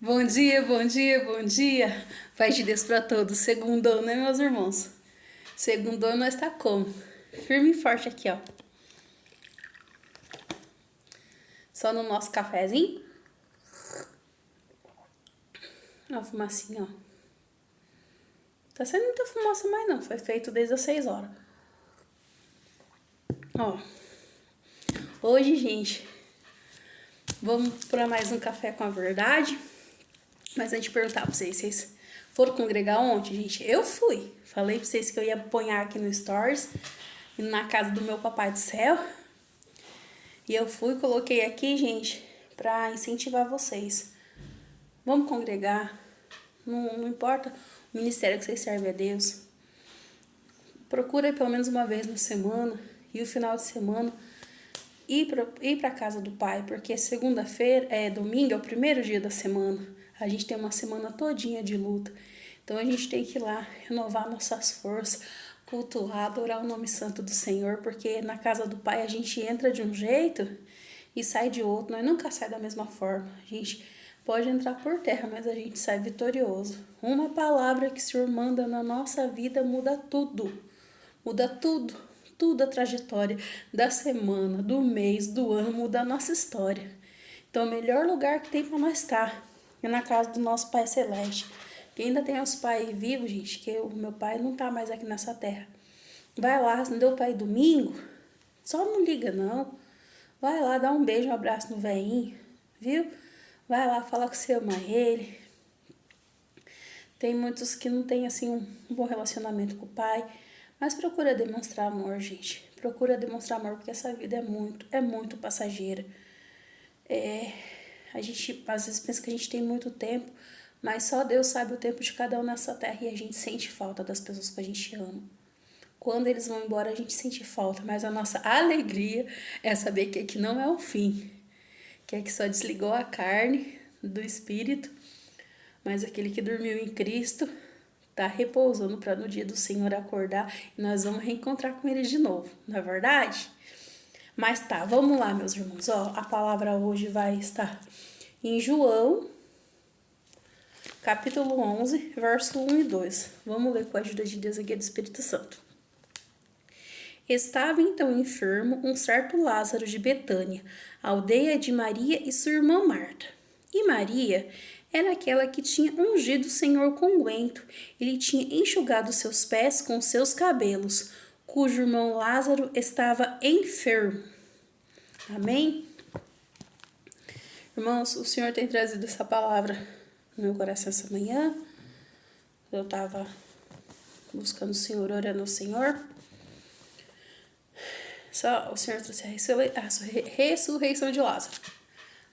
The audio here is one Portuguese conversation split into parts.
Bom dia, bom dia, bom dia. Paz de Deus para todos. Segundou, né, meus irmãos? Segundou, nós tá como? Firme e forte aqui, ó. Só no nosso cafezinho. Ó, a fumacinha, ó. Tá saindo muita fumaça mais não. Foi feito desde as 6 horas. Ó. Hoje, gente, vamos para mais um café com a verdade. Mas antes de perguntar pra vocês foram congregar ontem, gente? Eu fui. Falei pra vocês que eu ia apanhar aqui no Stories, na casa do meu papai do céu. E eu fui, coloquei aqui, gente, pra incentivar vocês. Vamos congregar. Não importa o ministério que vocês servem a Deus. Procura pelo menos uma vez na semana. E o final de semana ir pra casa do Pai. Porque segunda-feira, domingo, é o primeiro dia da semana. A gente tem uma semana todinha de luta. Então a gente tem que ir lá renovar nossas forças, cultuar, adorar o nome santo do Senhor, porque na casa do Pai a gente entra de um jeito e sai de outro. Nós nunca sai da mesma forma. A gente pode entrar por terra, mas a gente sai vitorioso. Uma palavra que o Senhor manda na nossa vida muda tudo. Muda tudo. Tudo a trajetória da semana, do mês, do ano, muda a nossa história. Então o melhor lugar que tem para nós estar é na casa do nosso Pai Celeste. Que ainda tem os pais vivos, gente, que o meu pai não tá mais aqui nessa terra. Vai lá, se não deu pai domingo, só não liga não. Vai lá, dá um beijo, um abraço no velhinho, viu? Vai lá, fala que você ama ele. Tem muitos que não tem, assim, um bom relacionamento com o pai. Mas procura demonstrar amor, gente. Procura demonstrar amor, porque essa vida é muito passageira. A gente, às vezes, pensa que a gente tem muito tempo, mas só Deus sabe o tempo de cada um nessa terra e a gente sente falta das pessoas que a gente ama. Quando eles vão embora, a gente sente falta, mas a nossa alegria é saber que aqui não é o fim, que é que só desligou a carne do espírito, mas aquele que dormiu em Cristo está repousando para no dia do Senhor acordar e nós vamos reencontrar com ele de novo, não é verdade? Mas tá, vamos lá, meus irmãos. Ó, a palavra hoje vai estar em João, capítulo 11, verso 1 e 2. Vamos ler com a ajuda de Deus aqui do Espírito Santo. Estava então enfermo um certo Lázaro de Betânia, aldeia de Maria e sua irmã Marta. E Maria era aquela que tinha ungido o Senhor com unguento e lhe tinha enxugado seus pés com seus cabelos, cujo irmão Lázaro estava enfermo. Amém? Irmãos, o Senhor tem trazido essa palavra no meu coração essa manhã. Eu estava buscando o Senhor, orando ao Senhor. Só o Senhor trouxe a ressurreição de Lázaro.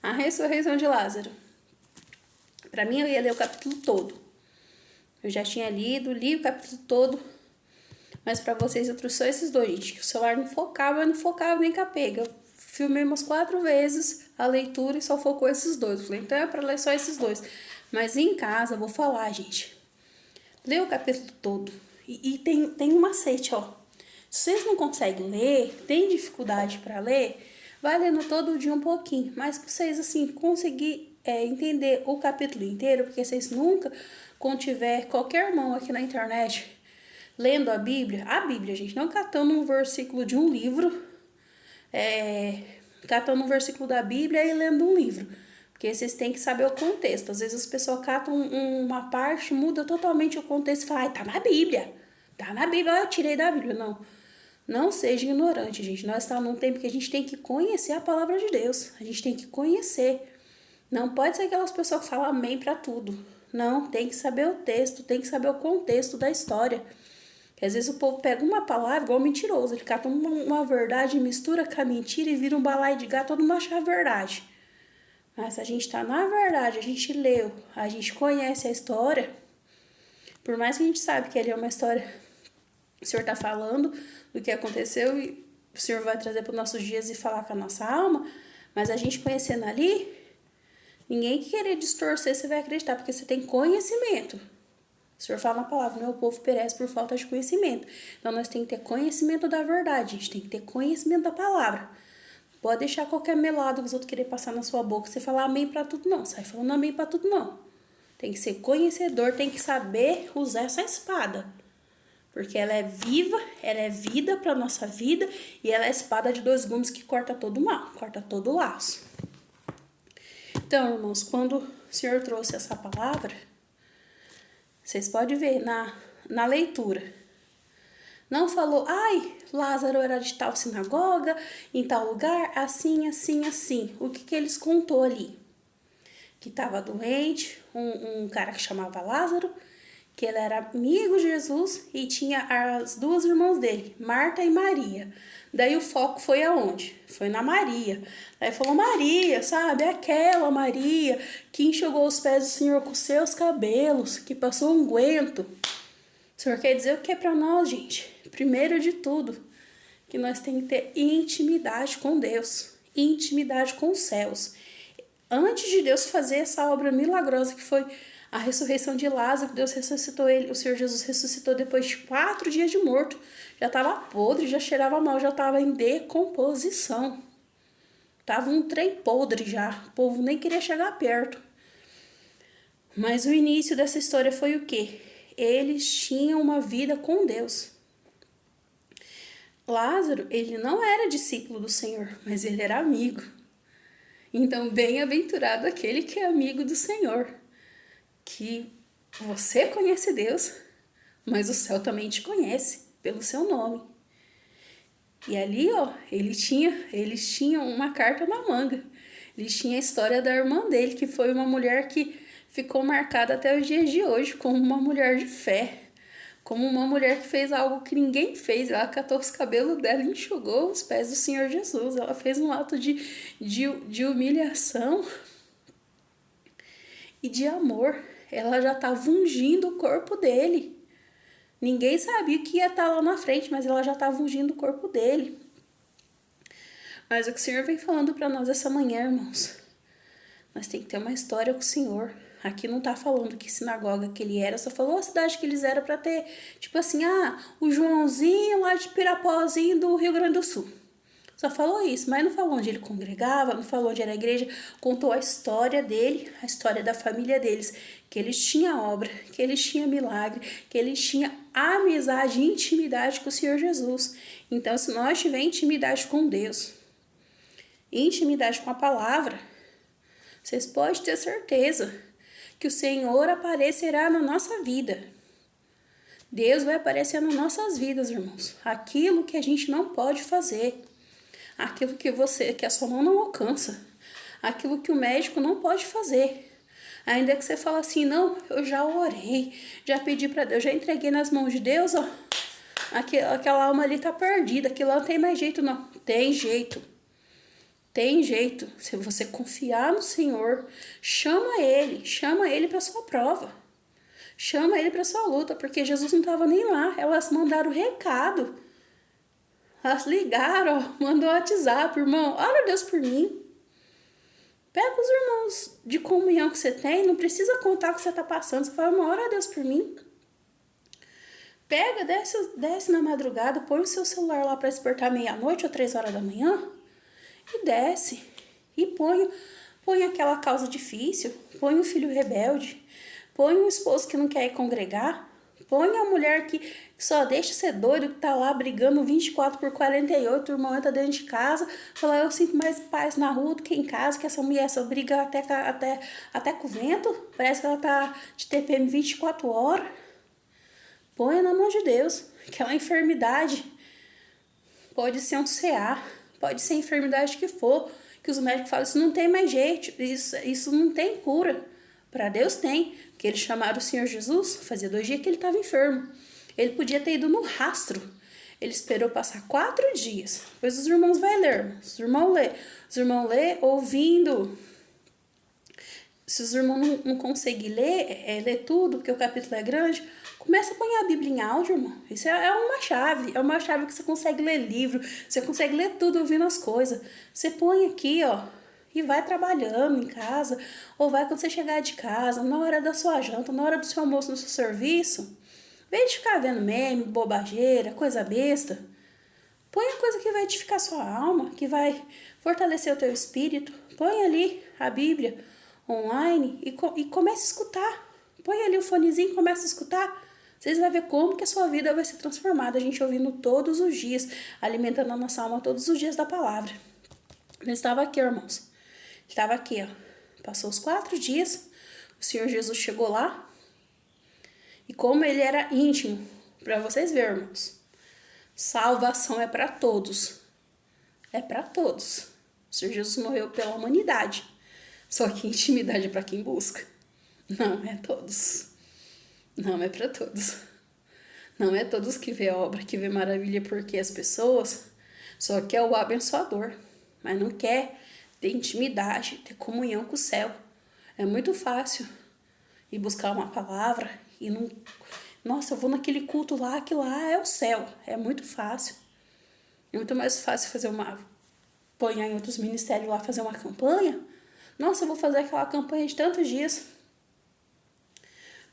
A ressurreição de Lázaro. Para mim, eu ia ler o capítulo todo. Eu já tinha li o capítulo todo. Mas para vocês, eu trouxe só esses dois, gente. Que o celular não focava nem capega. Eu filmei umas 4 vezes a leitura e só focou esses dois. Eu falei, então é para ler só esses dois. Mas em casa, eu vou falar, gente. Lê o capítulo todo. E tem um macete, ó. Se vocês não conseguem ler, tem dificuldade para ler, vai lendo todo dia um pouquinho. Mas para vocês, assim, conseguir entender o capítulo inteiro, porque vocês nunca, quando tiver qualquer irmão aqui na internet lendo a Bíblia, gente, não catando um versículo de um livro, catando um versículo da Bíblia e lendo um livro. Porque vocês têm que saber o contexto. Às vezes as pessoas catam uma parte, muda totalmente o contexto e falam, ai, tá na Bíblia. Tá na Bíblia, eu tirei da Bíblia. Não seja ignorante, gente. Nós estamos num tempo que a gente tem que conhecer a palavra de Deus. A gente tem que conhecer. Não pode ser aquelas pessoas que falam amém para tudo. Não, tem que saber o texto, tem que saber o contexto da história. Porque às vezes o povo pega uma palavra igual mentiroso. Ele cata uma verdade, mistura com a mentira e vira um balaio de gato, todo mundo acha a verdade. Mas se a gente está na verdade, a gente leu, a gente conhece a história, por mais que a gente sabe que ali é uma história, o Senhor está falando do que aconteceu e o Senhor vai trazer para os nossos dias e falar com a nossa alma, mas a gente conhecendo ali, ninguém que querer distorcer, você vai acreditar, porque você tem conhecimento. O Senhor fala na palavra, meu povo perece por falta de conhecimento. Então nós temos que ter conhecimento da verdade, a gente tem que ter conhecimento da palavra. Pode deixar qualquer melado que os outros querem passar na sua boca. Você falar amém pra tudo, não. Sai falando amém pra tudo, não. Tem que ser conhecedor, tem que saber usar essa espada. Porque ela é viva, ela é vida pra nossa vida. E ela é a espada de 2 gumes que corta todo o mal, corta todo o laço. Então, irmãos, quando o Senhor trouxe essa palavra, vocês podem ver na leitura. Não falou, ai, Lázaro era de tal sinagoga, em tal lugar, assim, assim, assim. O que eles contou ali? Que estava doente, um cara que chamava Lázaro, que ele era amigo de Jesus e tinha as 2 irmãs dele, Marta e Maria. Daí o foco foi aonde? Foi na Maria. Daí falou, Maria, sabe? Aquela Maria que enxugou os pés do Senhor com seus cabelos, que passou unguento. O Senhor quer dizer o que é para nós, gente? Primeiro de tudo, que nós temos que ter intimidade com Deus, intimidade com os céus. Antes de Deus fazer essa obra milagrosa que foi a ressurreição de Lázaro, Deus ressuscitou ele, o Senhor Jesus ressuscitou depois de 4 dias de morto. Já estava podre, já cheirava mal, já estava em decomposição. Tava um trem podre já, o povo nem queria chegar perto. Mas o início dessa história foi o quê? Eles tinham uma vida com Deus. Lázaro, ele não era discípulo do Senhor, mas ele era amigo. Então, bem-aventurado aquele que é amigo do Senhor. Que você conhece Deus, mas o céu também te conhece pelo seu nome. E ali, ó, eles tinham uma carta na manga. Eles tinham a história da irmã dele, que foi uma mulher que ficou marcada até os dias de hoje como uma mulher de fé. Como uma mulher que fez algo que ninguém fez. Ela catou os cabelos dela e enxugou os pés do Senhor Jesus. Ela fez um ato de humilhação e de amor. Ela já estava ungindo o corpo dele. Ninguém sabia que ia estar lá na frente, mas ela já estava ungindo o corpo dele. Mas o que o Senhor vem falando para nós essa manhã, irmãos, nós tem que ter uma história com o Senhor. Aqui não tá falando que sinagoga que ele era, só falou a cidade que eles eram para ter, tipo assim, o Joãozinho lá de Pirapozinho do Rio Grande do Sul. Só falou isso, mas não falou onde ele congregava, não falou onde era a igreja, contou a história dele, a história da família deles, que eles tinham obra, que eles tinham milagre, que eles tinham amizade e intimidade com o Senhor Jesus. Então, se nós tivermos intimidade com Deus, intimidade com a palavra, vocês podem ter certeza que o Senhor aparecerá na nossa vida. Deus vai aparecer nas nossas vidas, irmãos. Aquilo que a gente não pode fazer. Aquilo que a sua mão não alcança. Aquilo que o médico não pode fazer. Ainda que você fala assim, não, eu já orei, já pedi para Deus, já entreguei nas mãos de Deus, ó. Aquela alma ali tá perdida, aquilo lá não tem mais jeito, não. Tem jeito. Tem jeito. Se você confiar no Senhor, chama Ele para sua prova. Chama Ele para sua luta, porque Jesus não estava nem lá. Elas mandaram recado. Elas ligaram, ó, mandou WhatsApp, irmão, ora Deus por mim. Pega os irmãos de comunhão que você tem, não precisa contar o que você está passando. Você fala, ora a Deus por mim. Pega, desce na madrugada, põe o seu celular lá para despertar 00:00 ou 3 horas da manhã. E desce, e põe aquela causa difícil, põe o filho rebelde, põe o esposo que não quer ir congregar, põe a mulher que só deixa ser doido, que tá lá brigando 24/48, o irmão entra dentro de casa, fala, eu sinto mais paz na rua do que em casa, que essa mulher só briga até com o vento, parece que ela tá de TPM 24 horas. Põe na mão de Deus, aquela enfermidade pode ser um CA, pode ser a enfermidade que for, que os médicos falam, isso não tem mais jeito, isso não tem cura. Para Deus tem, porque eles chamaram o Senhor Jesus, fazia 2 dias que ele estava enfermo. Ele podia ter ido no rastro. Ele esperou passar 4 dias. Depois os irmãos vão ler, os irmãos lê ouvindo. Se os irmãos não conseguirem ler tudo, porque o capítulo é grande, começa a pôr a Bíblia em áudio, irmão. Isso é uma chave que você consegue ler livro, você consegue ler tudo ouvindo as coisas. Você põe aqui, ó, e vai trabalhando em casa, ou vai quando você chegar de casa, na hora da sua janta, na hora do seu almoço, no seu serviço. Em vez de ficar vendo meme, bobageira, coisa besta, Põe a coisa que vai edificar sua alma, que vai fortalecer o teu espírito. Põe ali a Bíblia online e comece a escutar. Põe ali o fonezinho e comece a escutar. Vocês vão ver como que a sua vida vai ser transformada. A gente ouvindo todos os dias, alimentando a nossa alma todos os dias da palavra. Eu estava aqui, irmãos. Estava aqui, ó. Passou os 4 dias, o Senhor Jesus chegou lá. E como ele era íntimo, para vocês verem, irmãos. Salvação é para todos. É para todos. O Senhor Jesus morreu pela humanidade. Só que intimidade é para quem busca. Não é todos. Não é para todos. Não é todos que vê obra, que vê maravilha, porque as pessoas só quer o abençoador, mas não quer ter intimidade, ter comunhão com o céu. É muito fácil ir buscar uma palavra e não... Nossa, eu vou naquele culto lá, que lá é o céu. É muito fácil. É muito mais fácil fazer apanhar em outros ministérios lá, fazer uma campanha. Nossa, eu vou fazer aquela campanha de tantos dias.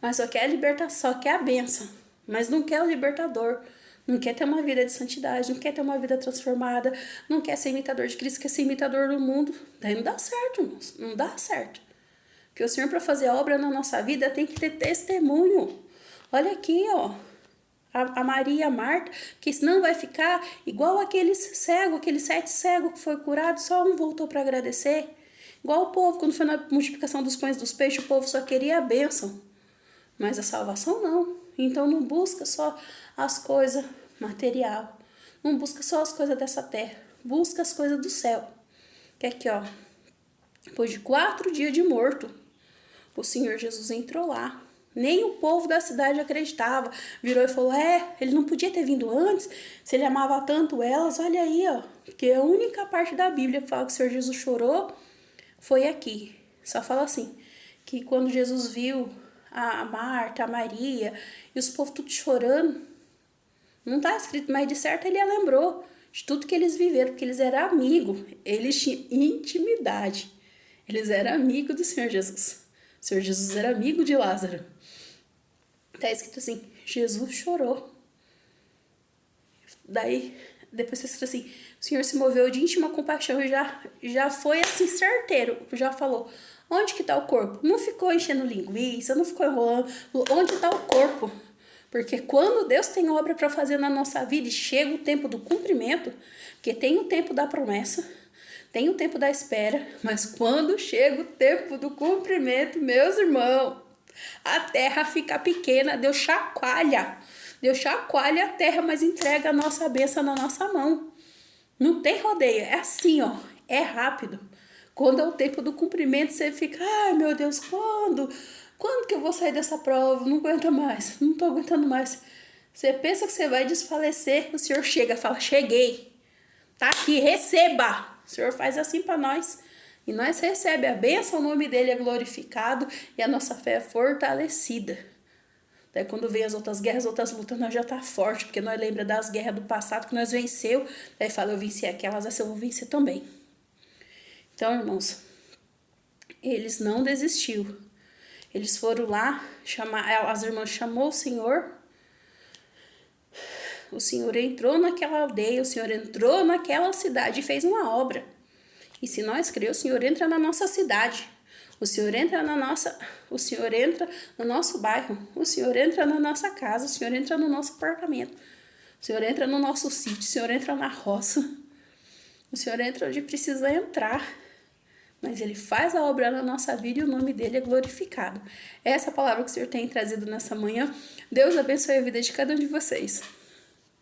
Mas só quer a libertação, só quer a bênção. Mas não quer o libertador. Não quer ter uma vida de santidade, não quer ter uma vida transformada, não quer ser imitador de Cristo, quer ser imitador do mundo. Daí não dá certo, irmãos. Não dá certo. Porque o Senhor, para fazer obra na nossa vida, tem que ter testemunho. Olha aqui, ó. A Maria e a Marta, que senão vai ficar igual aqueles 7 cegos que foi curado, só um voltou para agradecer. Igual o povo, quando foi na multiplicação dos pães e dos peixes, o povo só queria a bênção. Mas a salvação não. Então não busca só as coisas material. Não busca só as coisas dessa terra. Busca as coisas do céu. Que aqui, ó. Depois de 4 dias de morto, o Senhor Jesus entrou lá. Nem o povo da cidade acreditava. Virou e falou, ele não podia ter vindo antes, se ele amava tanto elas. Olha aí, ó. Porque a única parte da Bíblia que fala que o Senhor Jesus chorou foi aqui. Só fala assim, que quando Jesus viu a Marta, a Maria, e os povos tudo chorando, não está escrito, mas de certo ele lembrou de tudo que eles viveram, porque eles eram amigos, eles tinham intimidade. Eles eram amigos do Senhor Jesus. O Senhor Jesus era amigo de Lázaro. Está escrito assim, Jesus chorou. Daí, depois está escrito assim, o Senhor se moveu de íntima compaixão e já foi assim certeiro. Já falou, onde que está o corpo? Não ficou enchendo linguiça, não ficou enrolando. Onde está o corpo? Porque quando Deus tem obra para fazer na nossa vida e chega o tempo do cumprimento, porque tem o tempo da promessa, tem o tempo da espera, mas quando chega o tempo do cumprimento, meus irmãos, a terra fica pequena, Deus chacoalha a terra, mas entrega a nossa bênção na nossa mão. Não tem rodeio, é assim, ó, é rápido. Quando é o tempo do cumprimento, você fica, ai meu Deus, quando que eu vou sair dessa prova? Não aguento mais, não tô aguentando mais. Você pensa que você vai desfalecer, o Senhor chega, fala, cheguei, tá aqui, receba. O Senhor faz assim para nós. E nós recebemos a bênção, o nome dele é glorificado e a nossa fé é fortalecida. Daí quando vem as outras guerras, outras lutas, nós já tá forte, porque nós lembra das guerras do passado que nós venceu. Daí fala, eu venci aquelas, assim eu vou vencer também. Então, irmãos, eles não desistiu. Eles foram lá, as irmãs chamou o Senhor entrou naquela aldeia, o Senhor entrou naquela cidade e fez uma obra. E se nós cremos, o Senhor entra na nossa cidade. O Senhor entra no nosso bairro. O Senhor entra na nossa casa. O Senhor entra no nosso apartamento. O Senhor entra no nosso sítio. O Senhor entra na roça. O Senhor entra onde precisa entrar. Mas Ele faz a obra na nossa vida e o nome dEle é glorificado. Essa palavra que o Senhor tem trazido nessa manhã. Deus abençoe a vida de cada um de vocês.